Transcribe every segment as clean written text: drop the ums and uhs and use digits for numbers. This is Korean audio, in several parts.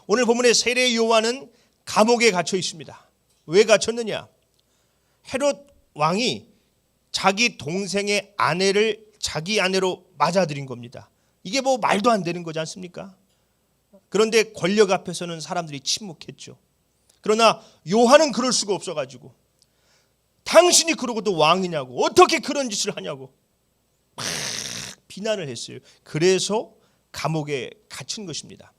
오늘 본문의 세례 요한은 감옥에 갇혀 있습니다. 왜 갇혔느냐? 헤롯 왕이 자기 동생의 아내를 자기 아내로 맞아들인 겁니다. 이게 뭐 말도 안 되는 거지 않습니까? 그런데 권력 앞에서는 사람들이 침묵했죠. 그러나 요한은 그럴 수가 없어가지고 당신이 그러고도 왕이냐고, 어떻게 그런 짓을 하냐고 막 비난을 했어요. 그래서 감옥에 갇힌 것입니다.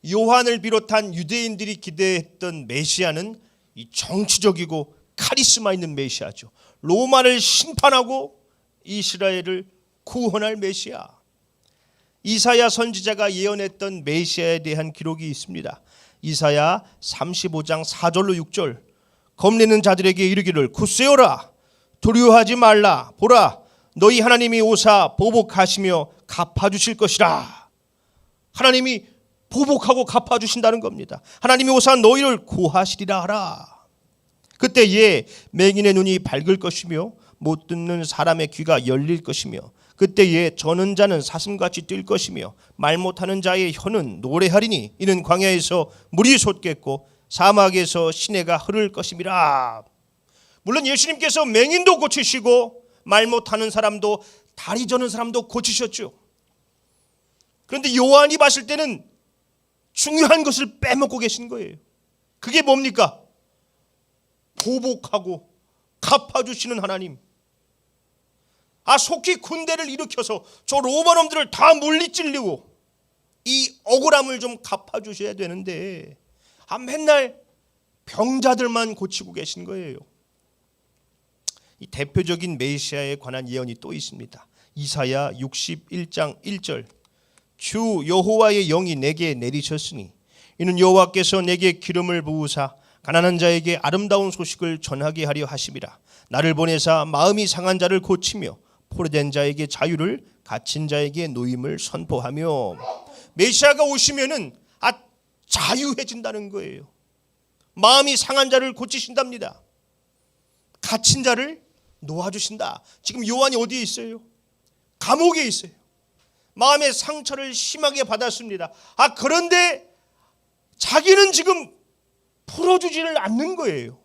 요한을 비롯한 유대인들이 기대했던 메시아는 이 정치적이고 카리스마 있는 메시아죠. 로마를 심판하고 이스라엘을 구원할 메시아. 이사야 선지자가 예언했던 메시아에 대한 기록이 있습니다. 이사야 35장 4절로 6절. 겁내는 자들에게 이르기를 굳세어라, 두려워하지 말라. 보라, 너희 하나님이 오사 보복하시며 갚아주실 것이라. 하나님이 보복하고 갚아주신다는 겁니다. 하나님이 오사 너희를 구하시리라 하라. 그때에 맹인의 눈이 밝을 것이며 못 듣는 사람의 귀가 열릴 것이며 그때에 저는 자는 사슴같이 뛸 것이며 말 못하는 자의 혀는 노래하리니 이는 광야에서 물이 솟겠고 사막에서 시내가 흐를 것임이라. 물론 예수님께서 맹인도 고치시고 말 못하는 사람도 다리 저는 사람도 고치셨죠. 그런데 요한이 봤을 때는 중요한 것을 빼먹고 계신 거예요. 그게 뭡니까? 보복하고 갚아주시는 하나님. 속히 군대를 일으켜서 저 로마놈들을 다 물리찔리고 이 억울함을 좀 갚아주셔야 되는데 맨날 병자들만 고치고 계신 거예요. 이 대표적인 메시아에 관한 예언이 또 있습니다. 이사야 61장 1절. 주 여호와의 영이 내게 내리셨으니 이는 여호와께서 내게 기름을 부으사 가난한 자에게 아름다운 소식을 전하게 하려 하심이라. 나를 보내사 마음이 상한 자를 고치며 포로된 자에게 자유를, 갇힌 자에게 노임을 선포하며. 메시아가 오시면은 자유해진다는 거예요. 마음이 상한 자를 고치신답니다. 갇힌 자를 놓아주신다. 지금 요한이 어디에 있어요? 감옥에 있어요. 마음의 상처를 심하게 받았습니다. 그런데 자기는 지금 풀어주지를 않는 거예요.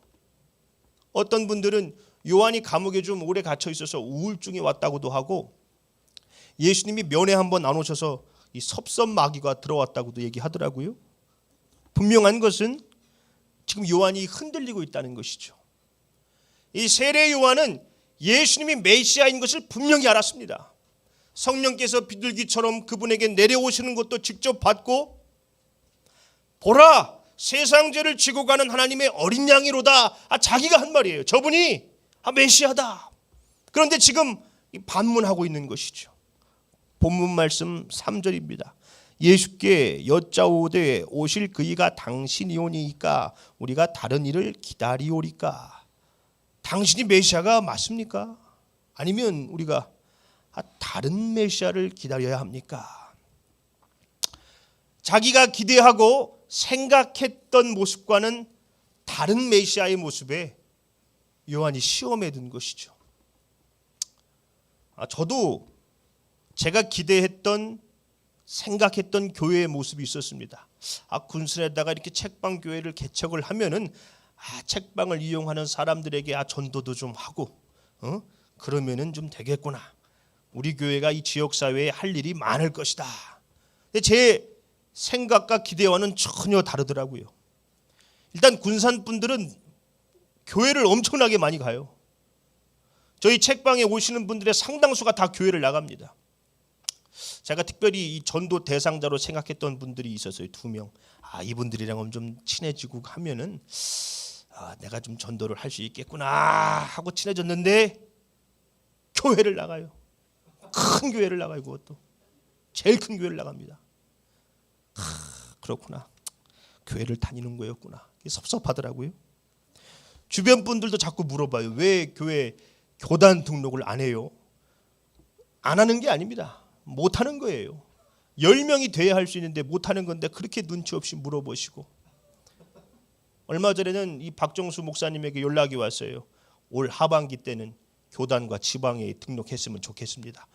어떤 분들은 요한이 감옥에 좀 오래 갇혀 있어서 우울증이 왔다고도 하고 예수님이 면회 한번 안 오셔서 이 섭섭마귀가 들어왔다고도 얘기하더라고요. 분명한 것은 지금 요한이 흔들리고 있다는 것이죠. 이 세례 요한은 예수님이 메시아인 것을 분명히 알았습니다. 성령께서 비둘기처럼 그분에게 내려오시는 것도 직접 봤고, 보라, 세상 죄를 지고 가는 하나님의 어린 양이로다. 자기가 한 말이에요. 저분이 메시아다. 그런데 지금 반문하고 있는 것이죠. 본문 말씀 3절입니다. 예수께 여짜오되 오실 그이가 당신이오니까 우리가 다른 일을 기다리오리까. 당신이 메시아가 맞습니까? 아니면 우리가 다른 메시아를 기다려야 합니까? 자기가 기대하고 생각했던 모습과는 다른 메시아의 모습에 요한이 시험에 든 것이죠. 저도 제가 기대했던 생각했던 교회의 모습이 있었습니다. 군산에다가 이렇게 책방 교회를 개척을 하면은 책방을 이용하는 사람들에게 전도도 좀 하고 그러면은 좀 되겠구나. 우리 교회가 이 지역 사회에 할 일이 많을 것이다. 근데 제 생각과 기대와는 전혀 다르더라고요. 일단 군산 분들은 교회를 엄청나게 많이 가요. 저희 책방에 오시는 분들의 상당수가 다 교회를 나갑니다. 제가 특별히 이 전도 대상자로 생각했던 분들이 있었어요. 2명. 이분들이랑은 좀 친해지고 하면은 내가 좀 전도를 할 수 있겠구나 하고 친해졌는데 교회를 나가요. 큰 교회를 나가요. 그것도 제일 큰 교회를 나갑니다. 그렇구나. 교회를 다니는 거였구나. 섭섭하더라고요. 주변 분들도 자꾸 물어봐요. 왜 교회 교단 등록을 안 해요? 안 하는 게 아닙니다. 못 하는 거예요. 10명이 돼야 할 수 있는데 못 하는 건데 그렇게 눈치 없이 물어보시고. 얼마 전에는 이 박정수 목사님에게 연락이 왔어요. 올 하반기 때는 교단과 지방에 등록했으면 좋겠습니다.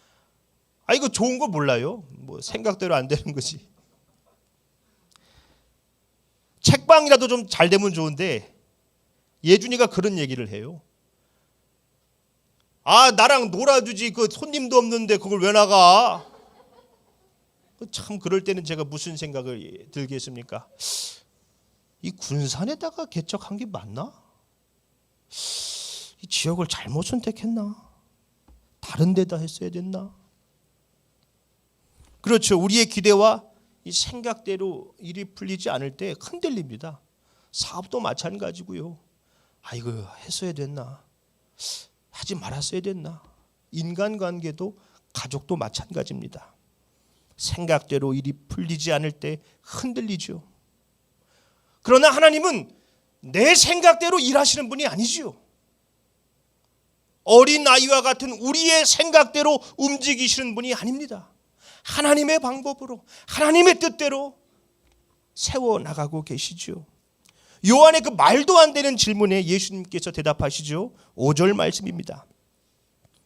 이거 좋은 거 몰라요? 생각대로 안 되는 거지. 묵방이라도 좀 잘 되면 좋은데 예준이가 그런 얘기를 해요. 아, 나랑 놀아주지 그 손님도 없는데 그걸 왜 나가? 참 그럴 때는 제가 무슨 생각을 들게 했습니까? 이 군산에다가 개척한 게 맞나? 이 지역을 잘못 선택했나? 다른 데다 했어야 됐나? 그렇죠. 우리의 기대와 이 생각대로 일이 풀리지 않을 때 흔들립니다. 사업도 마찬가지고요. 아, 이거 했어야 됐나? 하지 말았어야 됐나? 인간관계도 가족도 마찬가지입니다. 생각대로 일이 풀리지 않을 때 흔들리죠. 그러나 하나님은 내 생각대로 일하시는 분이 아니지요. 어린 아이와 같은 우리의 생각대로 움직이시는 분이 아닙니다. 하나님의 방법으로, 하나님의 뜻대로 세워나가고 계시죠. 요한의 그 말도 안 되는 질문에 예수님께서 대답하시죠. 5절 말씀입니다.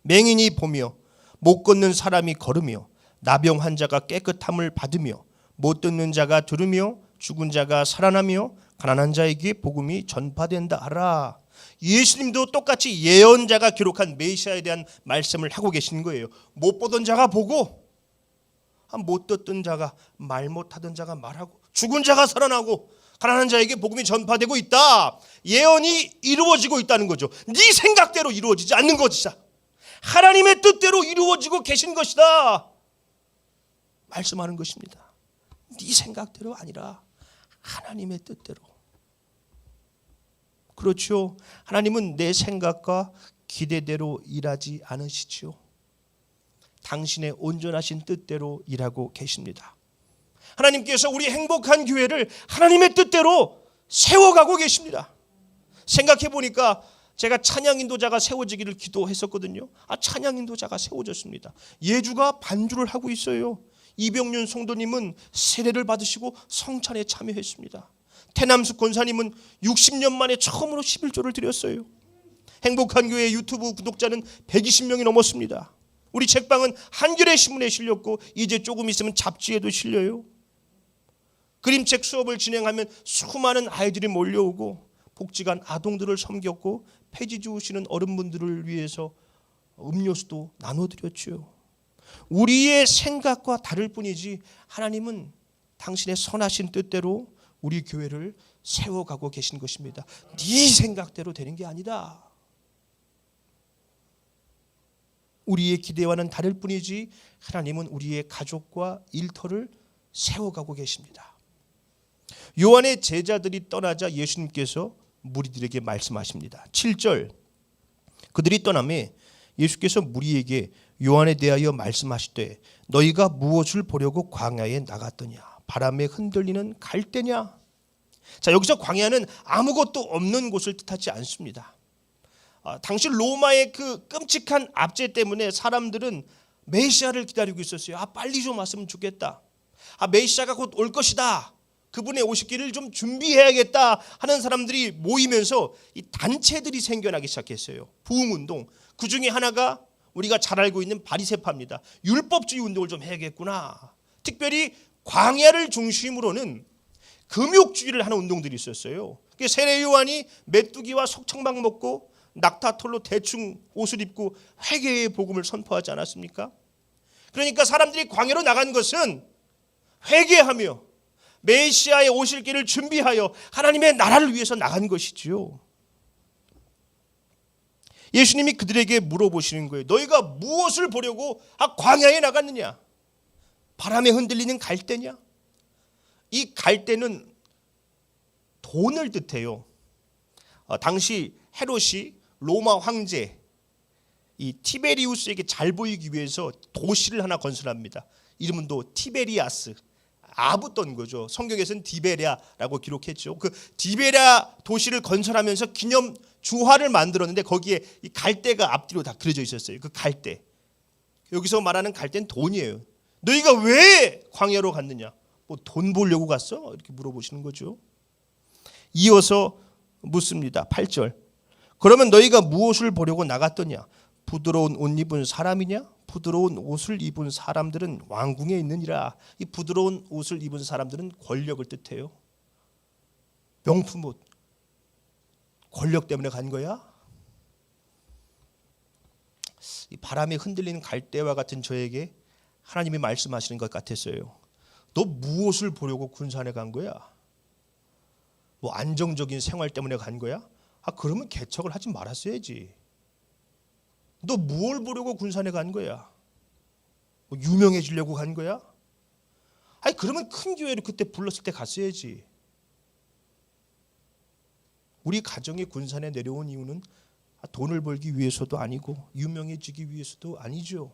맹인이 보며 못 걷는 사람이 걸으며 나병 환자가 깨끗함을 받으며 못 듣는 자가 들으며 죽은 자가 살아나며 가난한 자에게 복음이 전파된다 하라. 예수님도 똑같이 예언자가 기록한 메시아에 대한 말씀을 하고 계신 거예요. 못 보던 자가 보고, 못 듣던 자가, 말 못하던 자가 말하고, 죽은 자가 살아나고 가난한 자에게 복음이 전파되고 있다. 예언이 이루어지고 있다는 거죠. 네 생각대로 이루어지지 않는 것이다. 하나님의 뜻대로 이루어지고 계신 것이다 말씀하는 것입니다. 네 생각대로 아니라 하나님의 뜻대로. 그렇죠. 하나님은 내 생각과 기대대로 일하지 않으시죠. 당신의 온전하신 뜻대로 일하고 계십니다. 하나님께서 우리 행복한 교회를 하나님의 뜻대로 세워가고 계십니다. 생각해 보니까 제가 찬양 인도자가 세워지기를 기도했었거든요. 찬양 인도자가 세워졌습니다. 예주가 반주를 하고 있어요. 이병윤 성도님은 세례를 받으시고 성찬에 참여했습니다. 태남숙 권사님은 60년 만에 처음으로 11조를 드렸어요. 행복한 교회 유튜브 구독자는 120명이 넘었습니다. 우리 책방은 한겨레 신문에 실렸고 이제 조금 있으면 잡지에도 실려요. 그림책 수업을 진행하면 수많은 아이들이 몰려오고 복지관 아동들을 섬겼고 폐지 주우시는 어른분들을 위해서 음료수도 나눠드렸죠. 우리의 생각과 다를 뿐이지 하나님은 당신의 선하신 뜻대로 우리 교회를 세워가고 계신 것입니다. 네 생각대로 되는 게 아니다. 우리의 기대와는 다를 뿐이지 하나님은 우리의 가족과 일터를 세워가고 계십니다. 요한의 제자들이 떠나자 예수님께서 무리들에게 말씀하십니다. 7절 그들이 떠나매 예수께서 무리에게 요한에 대하여 말씀하시되 너희가 무엇을 보려고 광야에 나갔더냐? 바람에 흔들리는 갈대냐? 자, 여기서 광야는 아무것도 없는 곳을 뜻하지 않습니다. 당시 로마의 그 끔찍한 압제 때문에 사람들은 메시아를 기다리고 있었어요. 빨리 좀 왔으면 좋겠다. 메시아가 곧 올 것이다. 그분의 오시기를 좀 준비해야겠다 하는 사람들이 모이면서 이 단체들이 생겨나기 시작했어요. 부흥운동. 그 중에 하나가 우리가 잘 알고 있는 바리새파입니다. 율법주의 운동을 좀 해야겠구나. 특별히 광야를 중심으로는 금욕주의를 하는 운동들이 있었어요. 세례 요한이 메뚜기와 석청박 먹고 낙타털로 대충 옷을 입고 회개의 복음을 선포하지 않았습니까? 그러니까 사람들이 광야로 나간 것은 회개하며 메시아의 오실 길을 준비하여 하나님의 나라를 위해서 나간 것이지요. 예수님이 그들에게 물어보시는 거예요. 너희가 무엇을 보려고 광야에 나갔느냐? 바람에 흔들리는 갈대냐? 이 갈대는 돈을 뜻해요. 당시 헤롯이 로마 황제 이 티베리우스에게 잘 보이기 위해서 도시를 하나 건설합니다. 이름은 또 티베리아스. 아붙던 거죠. 성경에서는 디베랴라고 기록했죠. 그 디베랴 도시를 건설하면서 기념 주화를 만들었는데 거기에 이 갈대가 앞뒤로 다 그려져 있었어요. 그 갈대. 여기서 말하는 갈대는 돈이에요. 너희가 왜 광야로 갔느냐? 뭐 돈 벌려고 갔어? 이렇게 물어보시는 거죠. 이어서 묻습니다. 8절. 그러면 너희가 무엇을 보려고 나갔더냐? 부드러운 옷 입은 사람이냐? 부드러운 옷을 입은 사람들은 왕궁에 있느니라. 이 부드러운 옷을 입은 사람들은 권력을 뜻해요. 명품 옷, 권력 때문에 간 거야? 이 바람에 흔들리는 갈대와 같은 저에게 하나님이 말씀하시는 것 같았어요. 너 무엇을 보려고 군산에 간 거야? 뭐 안정적인 생활 때문에 간 거야? 그러면 개척을 하지 말았어야지. 너 뭘 보려고 군산에 간 거야? 뭐 유명해지려고 간 거야? 그러면 큰 교회를 그때 불렀을 때 갔어야지. 우리 가정이 군산에 내려온 이유는 돈을 벌기 위해서도 아니고 유명해지기 위해서도 아니죠.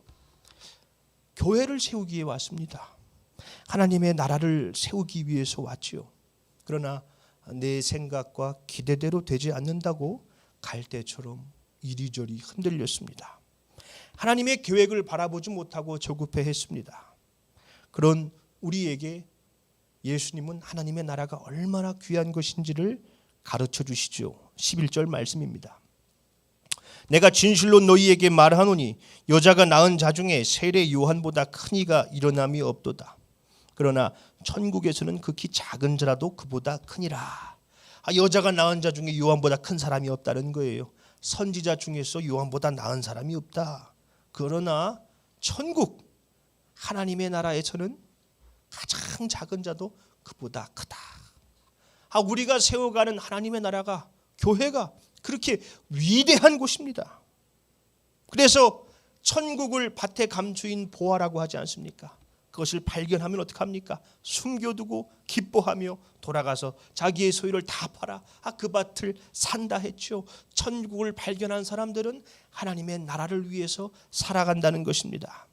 교회를 세우기 위해 왔습니다. 하나님의 나라를 세우기 위해서 왔지요. 그러나 내 생각과 기대대로 되지 않는다고 갈대처럼 이리저리 흔들렸습니다. 하나님의 계획을 바라보지 못하고 조급해했습니다. 그런 우리에게 예수님은 하나님의 나라가 얼마나 귀한 것인지를 가르쳐 주시죠. 11절 말씀입니다. 내가 진실로 너희에게 말하노니 여자가 낳은 자 중에 세례 요한보다 큰 이가 일어남이 없도다. 그러나 천국에서는 극히 작은 자라도 그보다 크니라. 여자가 낳은 자 중에 요한보다 큰 사람이 없다는 거예요. 선지자 중에서 요한보다 나은 사람이 없다. 그러나 천국 하나님의 나라에서는 가장 작은 자도 그보다 크다. 우리가 세워가는 하나님의 나라가, 교회가 그렇게 위대한 곳입니다. 그래서 천국을 밭에 감추인 보화라고 하지 않습니까? 그것을 발견하면 어떡합니까? 숨겨두고 기뻐하며 돌아가서 자기의 소유를 다 팔아 그 밭을 산다 했죠. 천국을 발견한 사람들은 하나님의 나라를 위해서 살아간다는 것입니다.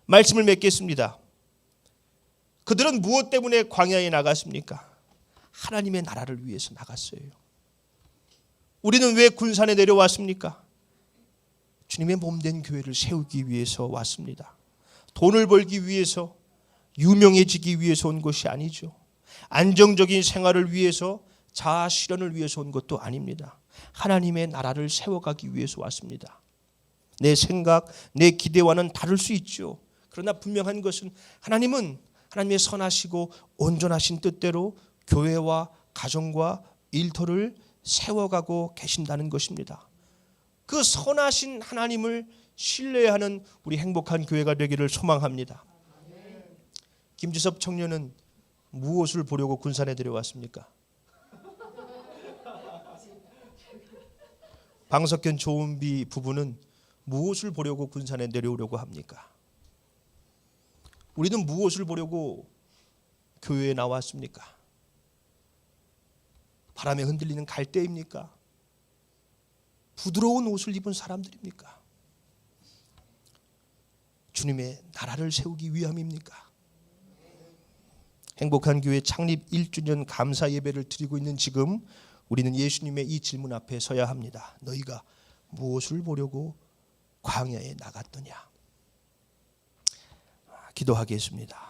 말씀을 맺겠습니다. 그들은 무엇 때문에 광야에 나갔습니까? 하나님의 나라를 위해서 나갔어요. 우리는 왜 군산에 내려왔습니까? 주님의 몸된 교회를 세우기 위해서 왔습니다. 돈을 벌기 위해서, 유명해지기 위해서 온 것이 아니죠. 안정적인 생활을 위해서, 자아 실현을 위해서 온 것도 아닙니다. 하나님의 나라를 세워가기 위해서 왔습니다. 내 생각, 내 기대와는 다를 수 있죠. 그러나 분명한 것은 하나님은 하나님의 선하시고 온전하신 뜻대로 교회와 가정과 일터를 세워가고 계신다는 것입니다. 그 선하신 하나님을 신뢰하는 우리 행복한 교회가 되기를 소망합니다. 김지섭 청년은 무엇을 보려고 군산에 데려왔습니까? 방석현 조은비 부부는 무엇을 보려고 군산에 내려오려고 합니까? 우리는 무엇을 보려고 교회에 나왔습니까? 바람에 흔들리는 갈대입니까? 부드러운 옷을 입은 사람들입니까? 주님의 나라를 세우기 위함입니까? 행복한 교회 창립 1주년 감사 예배를 드리고 있는 지금 우리는 예수님의 이 질문 앞에 서야 합니다. 너희가 무엇을 보려고 광야에 나갔더냐? 기도하겠습니다.